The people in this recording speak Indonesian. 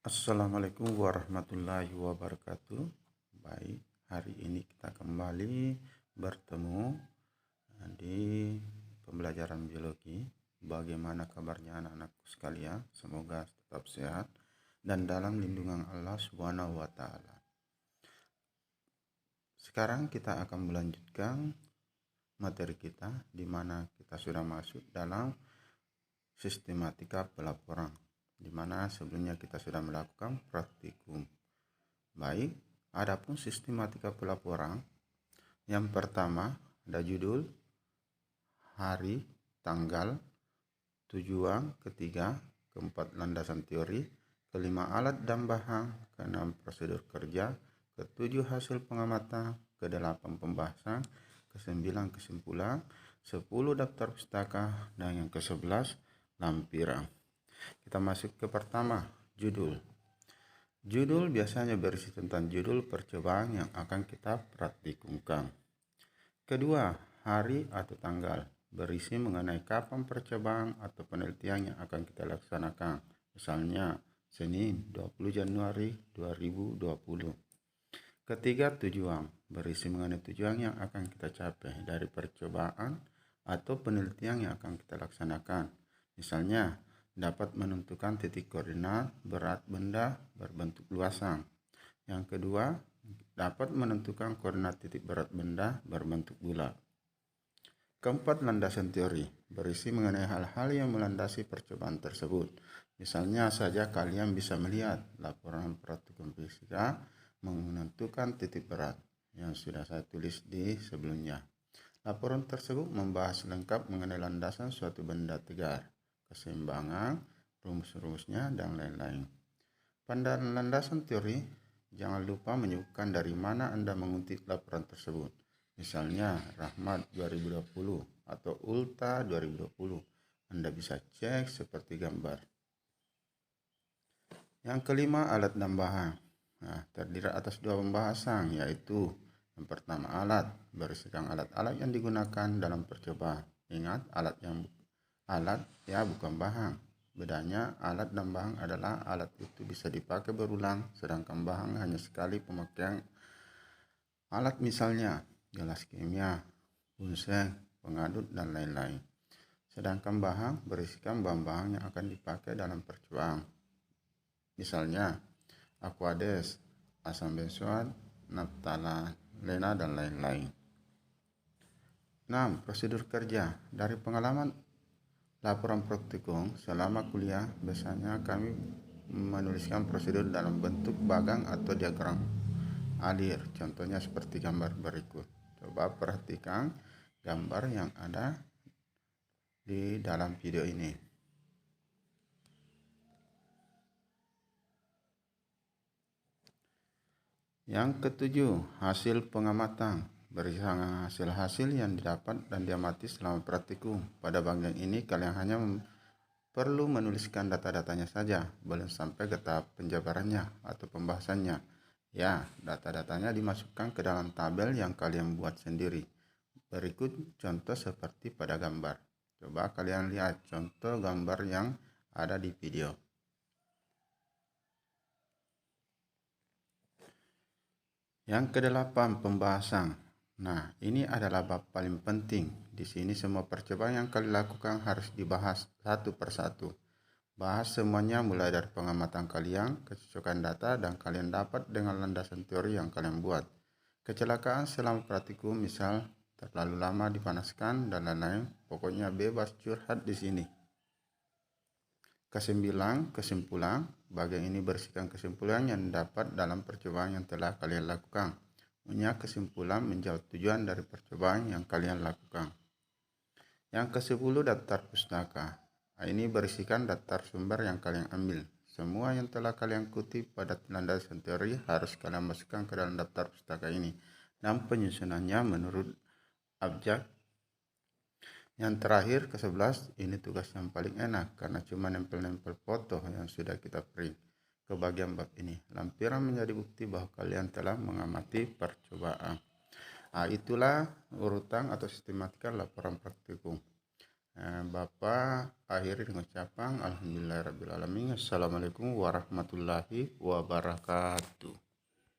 Assalamualaikum warahmatullahi wabarakatuh. Baik, hari ini kita kembali bertemu di pembelajaran biologi. Bagaimana kabarnya anak-anakku sekalian? Semoga tetap sehat dan dalam lindungan Allah Subhanahu wa taala. Sekarang kita akan melanjutkan materi kita di mana kita sudah masuk dalam sistematika pelaporan, di mana sebelumnya kita sudah melakukan praktikum. Baik, adapun sistematika pelaporan, yang pertama ada judul, hari, tanggal, tujuan, ketiga, keempat landasan teori, kelima alat dan bahan, keenam prosedur kerja, ketujuh hasil pengamatan, kedelapan pembahasan, kesembilan kesimpulan, 10 daftar pustaka, dan yang ke-11 lampiran. Kita masuk ke pertama, judul. Judul biasanya berisi tentang judul percobaan yang akan kita praktikumkan. Kedua, hari atau tanggal, berisi mengenai kapan percobaan atau penelitian yang akan kita laksanakan. Misalnya, Senin 20 Januari 2020. Ketiga, tujuan, berisi mengenai tujuan yang akan kita capai dari percobaan atau penelitian yang akan kita laksanakan. Misalnya, dapat menentukan titik koordinat berat benda berbentuk luasan. Yang kedua, dapat menentukan koordinat titik berat benda berbentuk bulat. Keempat, landasan teori, berisi mengenai hal-hal yang melandasi percobaan tersebut. Misalnya saja kalian bisa melihat laporan praktikum fisika menentukan titik berat yang sudah saya tulis di sebelumnya. Laporan tersebut membahas lengkap mengenai landasan suatu benda tegar, keseimbangan, rumus-rumusnya, dan lain-lain. Pada landasan teori, jangan lupa menyebutkan dari mana Anda mengutip laporan tersebut. Misalnya Rahmat 2020 atau Ulta 2020. Anda bisa cek seperti gambar. Yang kelima, alat dan bahan. Terdiri atas dua pembahasan, yaitu yang pertama alat, berisikan alat-alat yang digunakan dalam percobaan. Ingat, alat bukan bahan. Bedanya alat dan bahan adalah alat itu bisa dipakai berulang, sedangkan bahan hanya sekali pemakaian. Alat misalnya gelas kimia, bunsen, pengadut, dan lain-lain. Sedangkan bahan berisikan bahan-bahan yang akan dipakai dalam percobaan. Misalnya aquades, asam benzoat, naphthalene, lena, dan lain-lain. 6. Prosedur kerja. Dari pengalaman laporan praktikum selama kuliah, biasanya kami menuliskan prosedur dalam bentuk bagang atau diagram alir. Contohnya seperti gambar berikut. Coba perhatikan gambar yang ada di dalam video ini. Yang ketujuh, hasil pengamatan, berisikan hasil-hasil yang didapat dan diamati selama praktikum. Pada bagian ini kalian hanya perlu menuliskan data-datanya saja, belum sampai ke tahap penjabarannya atau pembahasannya. Ya, data-datanya dimasukkan ke dalam tabel yang kalian buat sendiri. Berikut contoh seperti pada gambar. Coba kalian lihat contoh gambar yang ada di video. Yang kedelapan, pembahasan. Nah, ini adalah bab paling penting. Di sini semua percobaan yang kalian lakukan harus dibahas satu persatu. Bahas semuanya mulai dari pengamatan kalian, kecocokan data, dan kalian dapat dengan landasan teori yang kalian buat. Kecelakaan selama praktikum, misal terlalu lama dipanaskan, dan lain-lain. Pokoknya bebas curhat di sini. Kesembilan, kesimpulan. Bagian ini berisikan kesimpulan yang dapat dalam percobaan yang telah kalian lakukan. Punya kesimpulan menjawab tujuan dari percobaan yang kalian lakukan. Yang ke-10, daftar pustaka. Ini berisikan daftar sumber yang kalian ambil. Semua yang telah kalian kutip pada landasan teori harus kalian masukkan ke dalam daftar pustaka ini, dan penyusunannya menurut abjad. Yang terakhir, ke-11, ini tugas yang paling enak karena cuma nempel-nempel foto yang sudah kita print ke bagian bab ini. Lampiran menjadi bukti bahwa kalian telah mengamati percobaan. Itulah urutan atau sistematika laporan praktikum. Bapak akhiri dengan ucapan alhamdulillahirabbil alamin. Assalamualaikum warahmatullahi wabarakatuh.